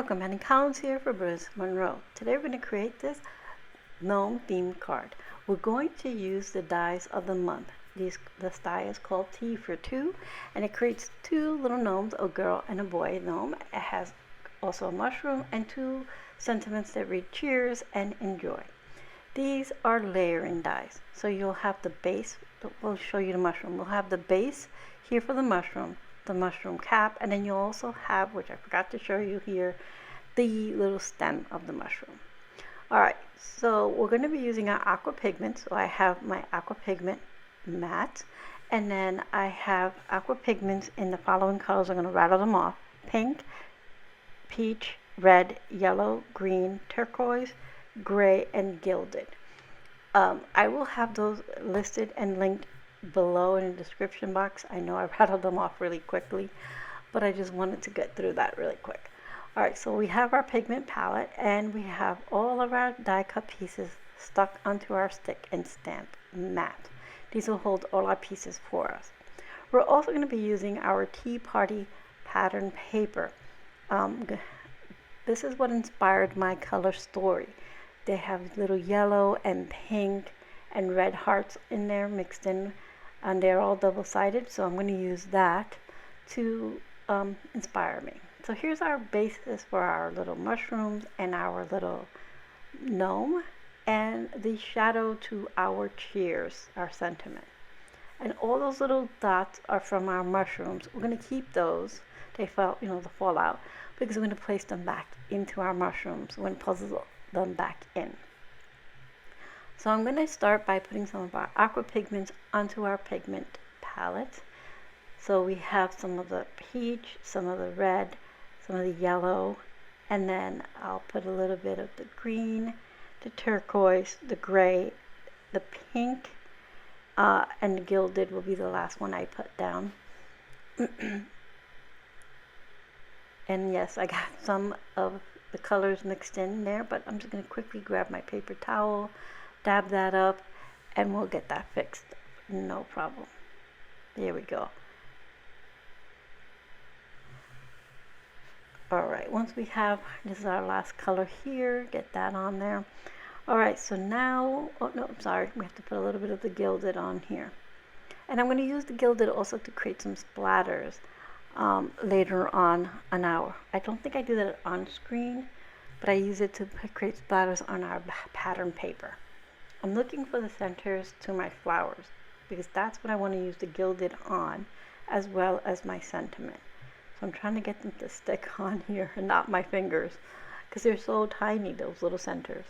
Welcome, Annie Collins here for Brutus Monroe. Today we're going to create this gnome themed card. We're going to use the dies of the month. This die is called T for Two, and it creates two little gnomes, a girl and a boy gnome. It has also a mushroom and two sentiments that read cheers and enjoy. These are layering dies. So you'll have the base, we'll show you the mushroom. We'll have the base here for the mushroom cap, and then you'll also have, which I forgot to show you here, the little stem of the mushroom. Alright, so we're going to be using our aqua pigment. So I have my aqua pigment matte, and then I have aqua pigments in the following colors. I'm going to rattle them off: pink, peach, red, yellow, green, turquoise, gray, and gilded. I will have those listed and linked below in the description box. I know I rattled them off really quickly, but I just wanted to get through that really quick. Alright, so we have our pigment palette, and we have all of our die cut pieces stuck onto our stick and stamped matte. These will hold all our pieces for us. We're also going to be using our Tea Party pattern paper. This is what inspired my color story. They have little yellow and pink and red hearts in there mixed in, and they're all double-sided, so I'm going to use that to inspire me. So here's our basis for our little mushrooms and our little gnome, and the shadow to our cheers, our sentiment. And all those little dots are from our mushrooms. We're going to keep those. They fall, the fallout, because we're going to place them back into our mushrooms. We're going to puzzle them back in. So I'm going to start by putting some of our aqua pigments onto our pigment palette. So we have some of the peach, some of the red, some of the yellow, and then I'll put a little bit of the green, the turquoise, the gray, the pink, and the gilded will be the last one I put down. And yes, I got some of the colors mixed in there, but I'm just going to quickly grab my paper towel, dab that up, and we'll get that fixed. No problem. There we go. Alright, once we have, this is our last color here, get that on there. Alright, so now, oh no, I'm sorry, we have to put a little bit of the gilded on here. And I'm going to use the gilded also to create some splatters later on an hour. I don't think I do that on screen, but I use it to create splatters on our pattern paper. I'm looking for the centers to my flowers, because that's what I want to use the gilded on, as well as my sentiment. So I'm trying to get them to stick on here and not my fingers, because they're so tiny, those little centers.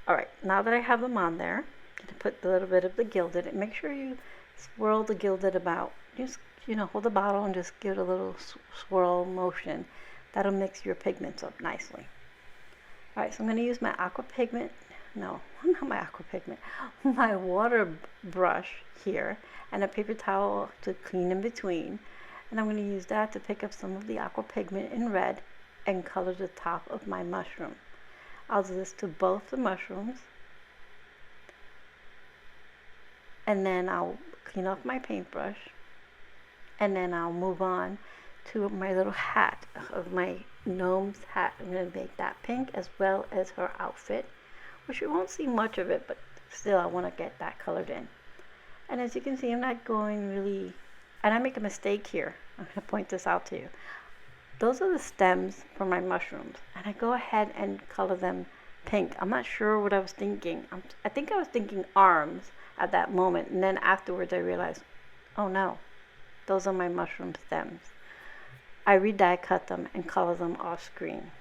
Alright, now that I have them on there, I'm going to put a little bit of the gilded, and make sure you swirl the gilded about. Just, hold the bottle and just give it a little swirl motion. That'll mix your pigments up nicely. Alright, so I'm going to use my aqua pigment. No, not my aqua pigment. My water brush here, and a paper towel to clean in between. And I'm going to use that to pick up some of the aqua pigment in red and color the top of my mushroom. I'll do this to both the mushrooms, and then I'll clean off my paintbrush, and then I'll move on to my little hat of my gnome's hat. I'm going to make that pink, as well as her outfit, which you won't see much of it, but still I want to get that colored in. And as you can see, I'm not going really, and I make a mistake here. I'm going to point this out to you. Those are the stems for my mushrooms, and I go ahead and color them pink. I'm not sure what I was thinking. I think I was thinking arms at that moment, and then afterwards I realized, oh no, those are my mushroom stems. I die cut them and color them off screen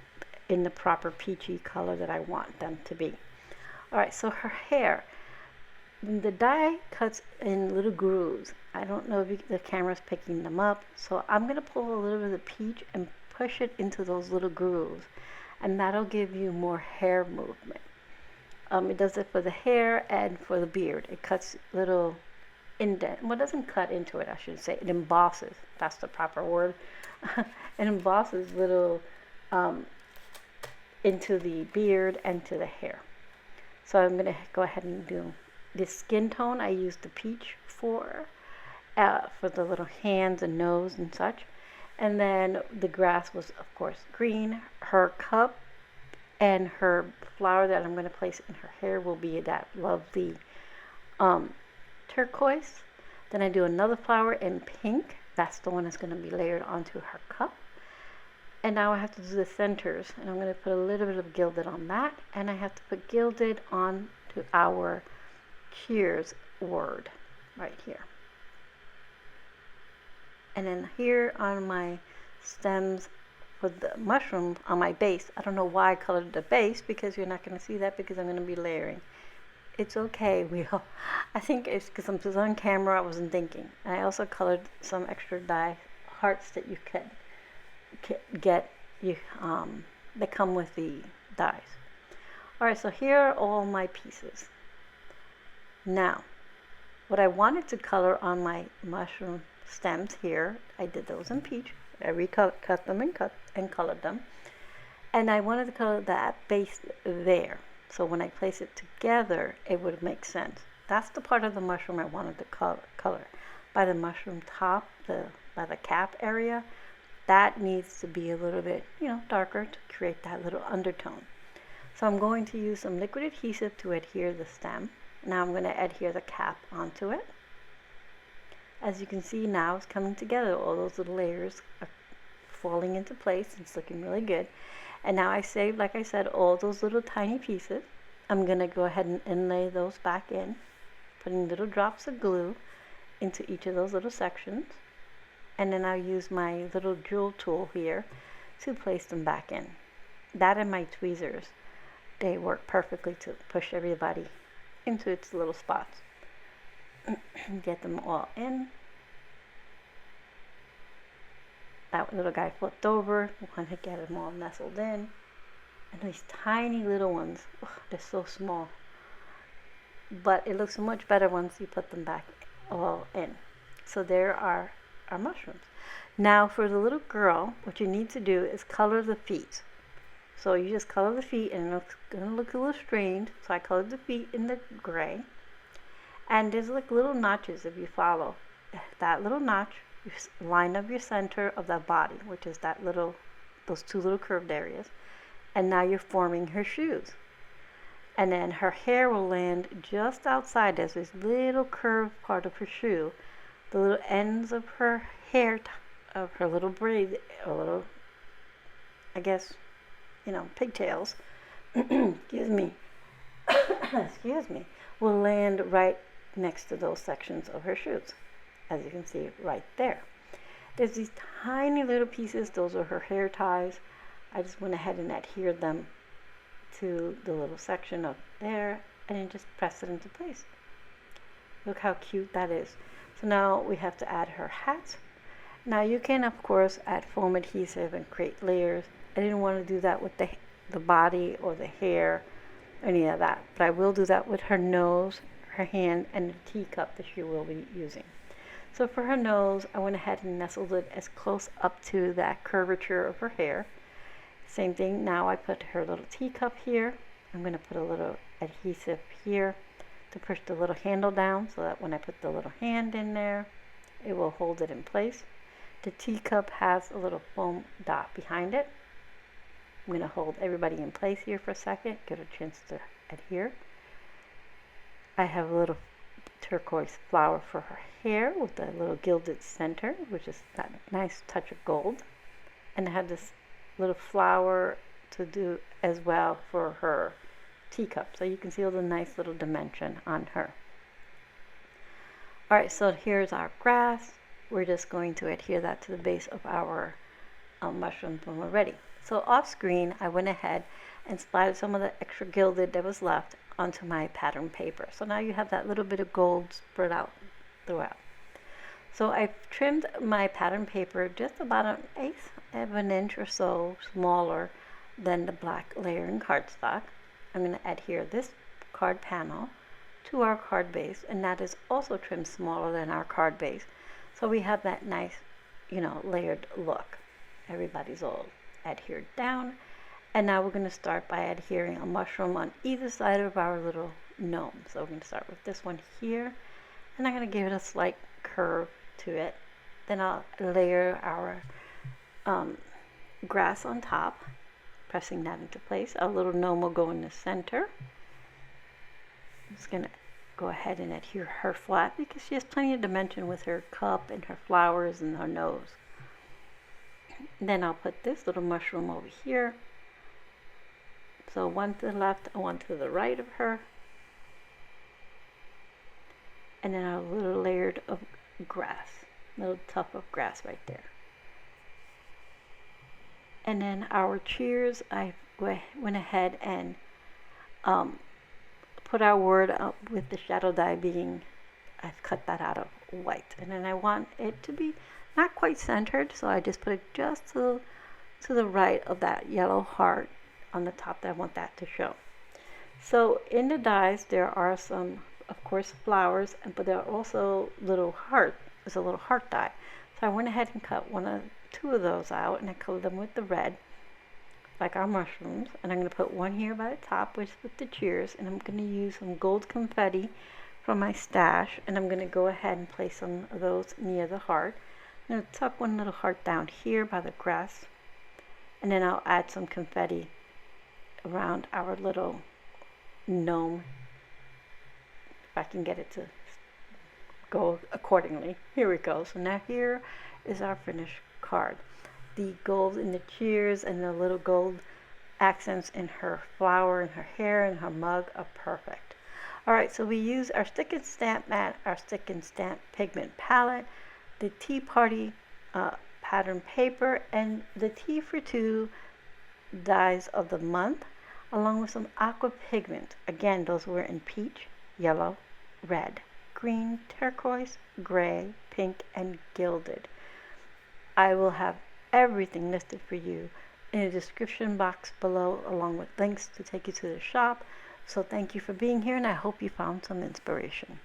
in the proper peachy color that I want them to be. Alright, so her hair, the die cuts in little grooves. I don't know if the camera's picking them up, so I'm going to pull a little bit of the peach and push it into those little grooves, and that'll give you more hair movement. It does it for the hair and for the beard. It cuts little indent. Well, it doesn't cut into it, I should say. It embosses. That's the proper word. It embosses little into the beard and to the hair. So I'm going to go ahead and do this skin tone. I used the peach for the little hands and nose and such. And then the grass was, of course, green. Her cup and her flower that I'm going to place in her hair will be that lovely turquoise. Then I do another flower in pink. That's the one that's going to be layered onto her cup. And now I have to do the centers, and I'm going to put a little bit of gilded on that, and I have to put gilded on to our cheers word right here. And then here on my stems for the mushroom on my base, I don't know why I colored the base, because you're not going to see that because I'm going to be layering. It's okay. I think it's because I'm just on camera, I wasn't thinking. And I also colored some extra dye hearts that you can get that come with the dyes. Alright, so here are all my pieces. Now, what I wanted to color on my mushroom stems here, I did those in peach. I cut them and colored them. And I wanted to color that base there. So when I place it together, it would make sense. That's the part of the mushroom I wanted to color. By the mushroom top, by the cap area, that needs to be a little bit, darker to create that little undertone. So I'm going to use some liquid adhesive to adhere the stem. Now I'm going to adhere the cap onto it. As you can see now, it's coming together. All those little layers are falling into place. It's looking really good. And now I saved, like I said, all those little tiny pieces. I'm going to go ahead and inlay those back in, putting little drops of glue into each of those little sections. And then I'll use my little drill tool here to place them back in. That and my tweezers, they work perfectly to push everybody into its little spots. Get them all in. That little guy flipped over. Want to get them all nestled in. And these tiny little ones, they're so small. But it looks so much better once you put them back all in. So there are our mushrooms. Now for the little girl, what you need to do is color the feet. So you just color the feet, and it's going to look a little strange. So I colored the feet in the gray. And there's like little notches if you follow. That little notch, you line up your center of the body, which is those two little curved areas. And now you're forming her shoes. And then her hair will land just outside. There's this little curved part of her shoe. The little ends of her hair, of her little braid, or little, I guess, pigtails, excuse me, will land right next to those sections of her shoes, as you can see right there. There's these tiny little pieces, those are her hair ties. I just went ahead and adhered them to the little section up there, and then just press it into place. Look how cute that is. So now we have to add her hat. Now you can, of course, add foam adhesive and create layers. I didn't want to do that with the body or the hair, any of that. But I will do that with her nose, her hand, and the teacup that she will be using. So for her nose, I went ahead and nestled it as close up to that curvature of her hair. Same thing, now I put her little teacup here. I'm going to put a little adhesive here to push the little handle down, so that when I put the little hand in there, it will hold it in place. The teacup has a little foam dot behind it. I'm going to hold everybody in place here for a second, get a chance to adhere. I have a little turquoise flower for her hair with a little gilded center, which is that nice touch of gold. And I have this little flower to do as well for her teacup, so you can see all the nice little dimension on her. Alright, so here's our grass. We're just going to adhere that to the base of our mushroom when we're ready. So off screen, I went ahead and splattered some of the extra gilded that was left onto my pattern paper. So now you have that little bit of gold spread out throughout. So I've trimmed my pattern paper just about 1/8 of an inch or so smaller than the black layer in cardstock. I'm going to adhere this card panel to our card base, and that is also trimmed smaller than our card base. So we have that nice, layered look. Everybody's all adhered down. And now we're going to start by adhering a mushroom on either side of our little gnome. So we're going to start with this one here, and I'm going to give it a slight curve to it. Then I'll layer our grass on top, pressing that into place. Our little gnome will go in the center. I'm just going to go ahead and adhere her flat because she has plenty of dimension with her cup and her flowers and her nose. And then I'll put this little mushroom over here. So one to the left and one to the right of her. And then a little layer of grass, a little tuft of grass right there. And then our cheers, I went ahead and put our word up with the shadow die being, I've cut that out of white. And then I want it to be not quite centered, so I just put it just to the right of that yellow heart on the top that I want that to show. So in the dies there are some, of course, flowers, but there are also little heart. There's a little heart die. So I went ahead and cut two of those out, and I colored them with the red, like our mushrooms. And I'm going to put one here by the top, which is with the cheers, and I'm going to use some gold confetti from my stash, and I'm going to go ahead and place some of those near the heart. I'm going to tuck one little heart down here by the grass, and then I'll add some confetti around our little gnome, if I can get it to go accordingly. Here we go. So now here is our finished card. The gold in the cheers and the little gold accents in her flower and her hair and her mug are perfect. Alright, so we use our stick and stamp mat, our stick and stamp pigment palette, the Tea Party pattern paper, and the Tea for Two dies of the month, along with some aqua pigment. Again, those were in peach, yellow, red, green, turquoise, gray, pink, and gilded. I will have everything listed for you in the description box below, along with links to take you to the shop. So thank you for being here, and I hope you found some inspiration.